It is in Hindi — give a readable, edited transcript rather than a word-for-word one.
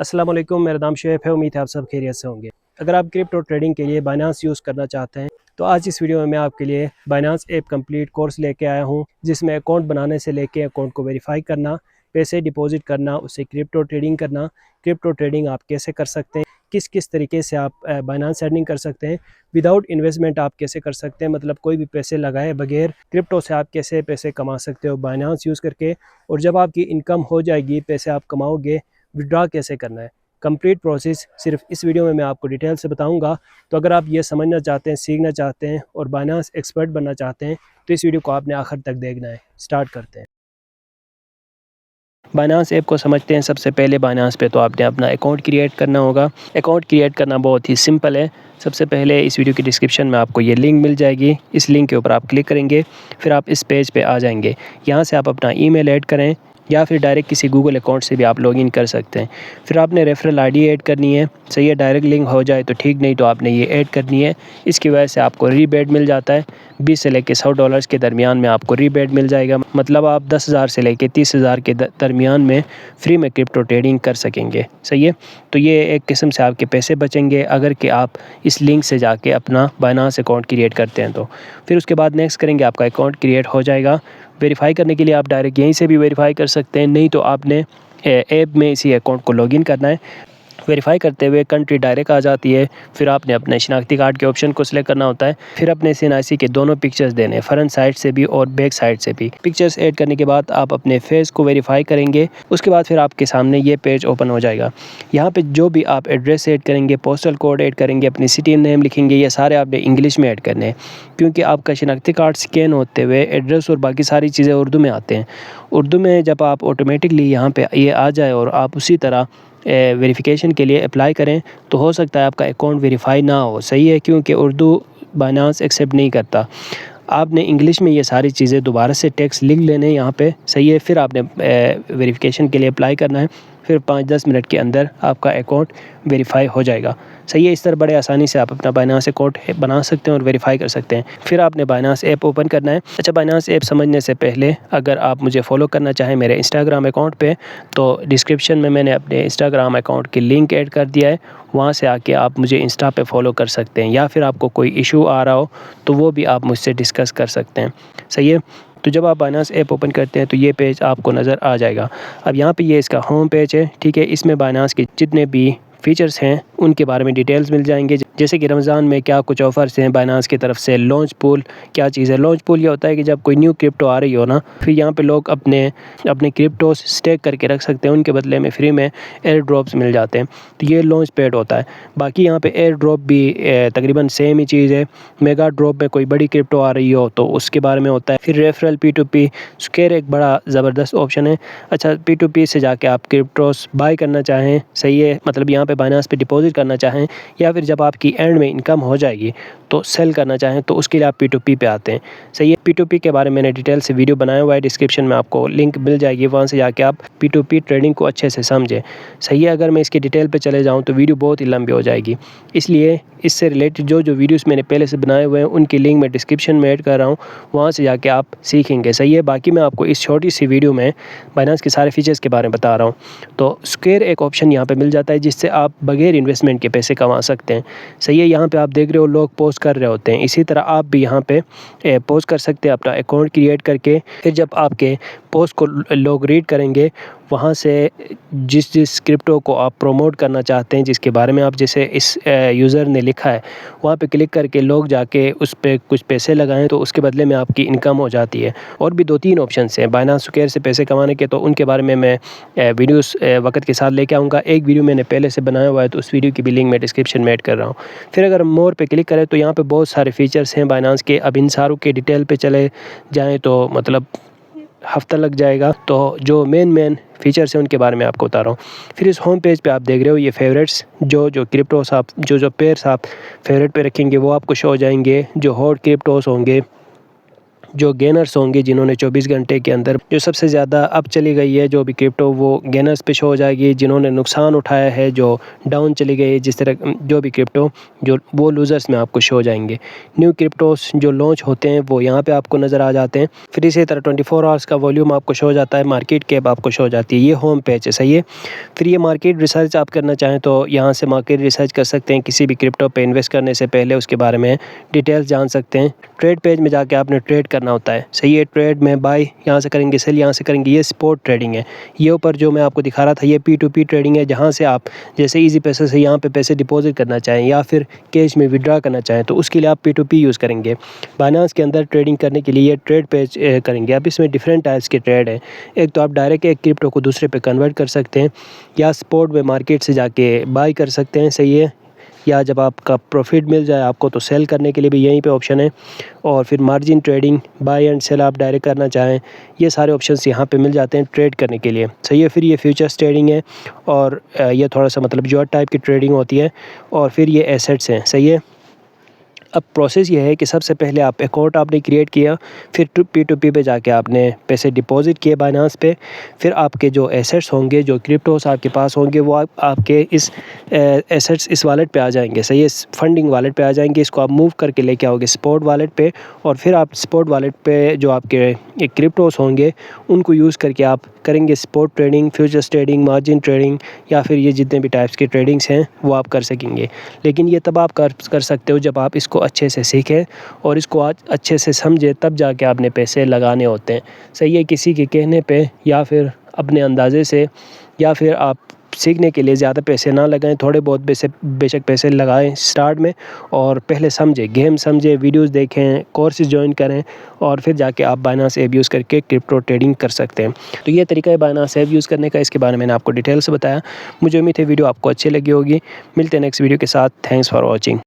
अस्सलाम वालेकुम, मेरा नाम शुएब है। उम्मीद है आप सब खैरियत से होंगे। अगर आप क्रिप्टो ट्रेडिंग के लिए बाइनांस यूज़ करना चाहते हैं तो आज इस वीडियो में मैं आपके लिए बाइनांस ऐप कंप्लीट कोर्स लेके आया हूं, जिसमें अकाउंट बनाने से लेके अकाउंट को वेरीफाई करना, पैसे डिपॉजिट करना, उससे क्रिप्टो ट्रेडिंग करना, क्रिप्टो ट्रेडिंग आप कैसे कर सकते हैं, किस किस तरीके से आप बाइनांस अर्निंग कर सकते हैं, विदाउट इन्वेस्टमेंट आप कैसे कर सकते हैं, मतलब कोई भी पैसे लगाए बगैर क्रिप्टो से आप कैसे पैसे कमा सकते हो बाइनांस यूज़ करके। और जब आपकी इनकम हो जाएगी, पैसे आप कमाओगे, विड्रॉ कैसे करना है, कंप्लीट प्रोसेस सिर्फ इस वीडियो में मैं आपको डिटेल से बताऊंगा। तो अगर आप ये समझना चाहते हैं, सीखना चाहते हैं और बाइनांस एक्सपर्ट बनना चाहते हैं तो इस वीडियो को आपने आखिर तक देखना है। स्टार्ट करते हैं। बाइनांस ऐप को समझते हैं। सबसे पहले बाइनांस पे तो आपने अपना अकाउंट क्रिएट करना होगा। अकाउंट क्रिएट करना बहुत ही सिंपल है। सबसे पहले इस वीडियो की डिस्क्रिप्शन में आपको ये लिंक मिल जाएगी। इस लिंक के ऊपर आप क्लिक करेंगे, फिर आप इस पेज पे आ जाएंगे। यहाँ से आप अपना ईमेल ऐड करें या फिर डायरेक्ट किसी गूगल अकाउंट से भी आप लॉगिन कर सकते हैं। फिर आपने रेफरल आईडी ऐड करनी है। सही है, डायरेक्ट लिंक हो जाए तो ठीक, नहीं तो आपने ये ऐड करनी है। इसकी वजह से आपको रीबेट मिल जाता है। 20 से लेके $100 के दरमियान में आपको रीबेट मिल जाएगा। मतलब आप 10,000 से लेके 30,000 के दरमियान में फ्री में क्रिप्टो ट्रेडिंग कर सकेंगे। सही है, तो ये एक किस्म से आपके पैसे बचेंगे अगर कि आप इस लिंक से जाके अपना बाइनांस अकाउंट क्रिएट करते हैं तो। फिर उसके बाद नेक्स्ट करेंगे, आपका अकाउंट क्रिएट हो जाएगा। वेरीफाई करने के लिए आप डायरेक्ट यहीं से भी वेरीफाई कर सकते हैं, नहीं तो आपने ऐप में इसी अकाउंट को लॉगिन करना है। वेरीफाई करते हुए कंट्री डायरेक्ट आ जाती है। फिर आपने अपने शनाख्ती कार्ड के ऑप्शन को सिलेक्ट करना होता है। फिर अपने CNIC के दोनों पिक्चर्स देने, फ्रंट साइड से भी और बैक साइड से भी। पिक्चर्स ऐड करने के बाद आप अपने फेस को वेरीफाई करेंगे। उसके बाद फिर आपके सामने ये पेज ओपन हो जाएगा। यहाँ पे जो भी आप एड्रेस ऐड करेंगे, पोस्टल कोड ऐड करेंगे, अपनी सिटी नेम लिखेंगे, ये सारे आपने इंग्लिश में ऐड करने हैं, क्योंकि आपका शनाख्ती कार्ड स्कैन होते हुए एड्रेस और बाकी सारी चीज़ें उर्दू में आते हैं। उर्दू में जब आप ऑटोमेटिकली यहाँ पे ये आ जाए और आप उसी तरह वेरिफिकेशन के लिए अप्लाई करें तो हो सकता है आपका अकाउंट वेरीफाई ना हो। सही है, क्योंकि उर्दू बाइनांस एक्सेप्ट नहीं करता। आपने इंग्लिश में ये सारी चीज़ें दोबारा से टेक्स्ट लिख लेने यहाँ पे। सही है, फिर आपने वेरिफिकेशन के लिए अप्लाई करना है। फिर 5-10 मिनट के अंदर आपका अकाउंट वेरीफाई हो जाएगा। सही है, इस तरह बड़े आसानी से आप अपना बाइनांस अकाउंट बना सकते हैं और वेरीफाई कर सकते हैं। फिर आपने बाइनांस ऐप ओपन करना है। अच्छा, बाइनांस ऐप समझने से पहले अगर आप मुझे फॉलो करना चाहें मेरे इंस्टाग्राम अकाउंट पे, तो डिस्क्रिप्शन में मैंने अपने इंस्टाग्राम अकाउंट की लिंक ऐड कर दिया है। वहाँ से आके आप मुझे इंस्टा पे फॉलो कर सकते हैं, या फिर आपको कोई इशू आ रहा हो तो वो भी आप मुझसे डिस्कस कर सकते हैं। सही है, तो जब आप बाइनांस ऐप ओपन करते हैं तो ये पेज आपको नज़र आ जाएगा। अब यहाँ पे ये इसका होम पेज है। ठीक है, इसमें बाइनांस के जितने भी फीचर्स हैं उनके बारे में डिटेल्स मिल जाएंगे, जैसे कि रमज़ान में क्या कुछ ऑफ़र्स हैं बाइनांस की तरफ से। लॉन्च पूल क्या चीज़ है? लॉन्च पूल ये होता है कि जब कोई न्यू क्रिप्टो आ रही हो ना, फिर यहाँ पे लोग अपने अपने क्रिप्टो स्टेक करके रख सकते हैं, उनके बदले में फ्री में एयर ड्रॉप्स मिल जाते हैं। तो ये लॉन्च पैड होता है। बाकी यहाँ पे एयर ड्रॉप भी तकरीबन सेम ही चीज़ है। मेगा ड्रॉप में कोई बड़ी क्रिप्टो आ रही हो तो उसके बारे में होता है। फिर रेफरल P2P स्क्वायर एक बड़ा ज़बरदस्त ऑप्शन है। अच्छा, P2P से जाके आप क्रिप्टोस बाय करना चाहें, सही है, मतलब यहाँ पे बाइनांस पे डिपॉजिट करना चाहें, या फिर जब आपकी एंड में इनकम हो जाएगी तो सेल करना चाहें, तो उसके लिए आप P2P पे आते हैं। सही है, P2P के बारे में मैंने डिटेल से वीडियो बनाया हुआ है, डिस्क्रिप्शन में आपको लिंक मिल जाएगी, वहाँ से जाके आप P2P ट्रेडिंग को अच्छे से समझें। सही है, अगर मैं इसकी डिटेल पे चले जाऊँ तो वीडियो बहुत ही लंबी हो जाएगी, इसलिए इससे रिलेटेड जो वीडियोस मैंने पहले से बनाए हुए हैं उनकी लिंक मैं डिस्क्रिप्शन में ऐड कर रहा हूँ, वहाँ से जाके आप सीखेंगे। सही है, बाकी मैं आपको इस छोटी सी वीडियो में बाइनांस के सारे फीचर्स के बारे में बता रहा हूँ। तो स्क्वायर एक ऑप्शन यहाँ पे मिल जाता है जिससे आप बगैर इन्वेस्टमेंट के पैसे कमा सकते हैं। सही है, यहाँ पे आप देख रहे हो लोग पोस्ट कर रहे होते हैं, इसी तरह आप भी यहाँ पे पोस्ट कर सकते हैं अपना अकाउंट क्रिएट करके। फिर जब आपके पोस्ट को लोग रीड करेंगे, वहाँ से जिस क्रिप्टो को आप प्रमोट करना चाहते हैं, जिसके बारे में आप, जैसे इस यूज़र ने लिखा है, वहाँ पे क्लिक करके लोग जाके उस पर कुछ पैसे लगाएं तो उसके बदले में आपकी इनकम हो जाती है। और भी 2-3 ऑप्शन हैं बाइनांस स्क्वायर से पैसे कमाने के, तो उनके बारे में मैं वीडियोस वक्त के साथ लेके आऊँगा। एक वीडियो मैंने पहले से बनाया हुआ है, तो उस वीडियो की भी लिंक मैं डिस्क्रिप्शन में ऐड कर रहा हूँ। फिर अगर मोर पे क्लिक करें तो यहाँ पे बहुत सारे फीचर्स हैं बाइनांस के। अब इन सारों के डिटेल पे चले जाएँ तो मतलब हफ्ता लग जाएगा। तो जो मेन फीचर्स हैं उनके बारे में आपको बता रहा हूँ। फिर इस होम पेज पे आप देख रहे हो ये फेवरेट्स, जो क्रिप्टोस आप जो पेयर्स आप फेवरेट पे रखेंगे वो आपको शो हो जाएंगे। जो हॉट क्रिप्टोस होंगे जो गेनर्स होंगे जिन्होंने 24 घंटे के अंदर जो सबसे ज़्यादा अप चली गई है जो भी क्रिप्टो, वो गेनर्स पे शो हो जाएगी। जिन्होंने नुकसान उठाया है, जो डाउन चली गई है जिस तरह जो भी क्रिप्टो, जो वो लूज़र्स में आपको शो हो जाएंगे। न्यू क्रिप्टोस जो लॉन्च होते हैं वो यहाँ पे आपको नज़र आ जाते हैं। फिर इसी तरह 24 आवर्स का वॉल्यूम आपको शो हो जाता है, मार्केट कैप आपको शो हो जाती है। ये होम पेज है, सही है। फिर ये मार्केट रिसर्च आप करना चाहें तो यहाँ से मार्केट रिसर्च कर सकते हैं। किसी भी क्रिप्टो पे इन्वेस्ट करने से पहले उसके बारे में डिटेल्स जान सकते हैं। ट्रेड पेज में जाके आपने ट्रेड करना होता है, सही है। ट्रेड में बाय यहाँ से करेंगे, सेल यहाँ से करेंगे। ये स्पॉट ट्रेडिंग है। ये ऊपर जो मैं आपको दिखा रहा था ये P2P ट्रेडिंग है, जहाँ से आप जैसे इजी पैसे से यहाँ पे पैसे डिपॉजिट करना चाहें या फिर कैश में विड्रॉ करना चाहें तो उसके लिए आप P2P यूज़ करेंगे। बाइनेंस के अंदर ट्रेडिंग करने के लिए ये ट्रेड पेज करेंगे आप। इसमें डिफरेंट टाइप्स के ट्रेड हैं। एक तो आप डायरेक्ट एक क्रिप्टो को दूसरे पे कन्वर्ट कर सकते हैं, या स्पॉट में मार्केट से जाके बाय कर सकते हैं, सही है। या जब आपका प्रॉफिट मिल जाए आपको तो सेल करने के लिए भी यहीं पे ऑप्शन है। और फिर margin trading, buy and sell आप डायरेक्ट करना चाहें, ये सारे ऑप्शंस यहाँ पे मिल जाते हैं ट्रेड करने के लिए, सही है। फिर ये फ्यूचर्स ट्रेडिंग है और ये थोड़ा सा मतलब जो टाइप की ट्रेडिंग होती है। और फिर ये एसेट्स हैं, सही है। अब प्रोसेस ये है कि सबसे पहले आप अकाउंट आपने क्रिएट किया, फिर P2P पे जाके आपने पैसे डिपॉजिट किए बाइनेंस पे। फिर आपके जो एसेट्स होंगे, जो क्रिप्टोस आपके पास होंगे, वो आपके इस एसेट्स इस वॉलेट पे आ जाएंगे, सही है। फंडिंग वॉलेट पे आ जाएंगे। इसको आप मूव करके लेके आओगे स्पॉट वॉलेट पे, और फिर आप स्पॉट वॉलेट पे जो आपके क्रिप्टोस होंगे उनको यूज़ करके आप करेंगे spot trading, futures trading, margin trading, या फिर ये जितने भी टाइप्स की ट्रेडिंग्स हैं वो आप कर सकेंगे। लेकिन ये तब आप कर सकते हो जब आप इसको अच्छे से सीखें और इसको आज अच्छे से समझें, तब जाके आपने पैसे लगाने होते हैं, सही है। किसी के कहने पे या फिर अपने अंदाजे से, या फिर आप सीखने के लिए ज़्यादा पैसे ना लगाएं, थोड़े बहुत बेशक पैसे लगाएं स्टार्ट में, और पहले समझें, गेम समझें, वीडियोस देखें, कोर्सेज ज्वाइन करें, और फिर जाके आप बाइनेंस ऐप यूज़ करके क्रिप्टो ट्रेडिंग कर सकते हैं। तो ये तरीका है बाइनेंस ऐप यूज़ करने का। इसके बारे में मैंने आपको डिटेल से बताया। मुझे उम्मीद है वीडियो आपको अच्छी लगी होगी। मिलते हैं नेक्स्ट वीडियो के साथ। Thanks for watching.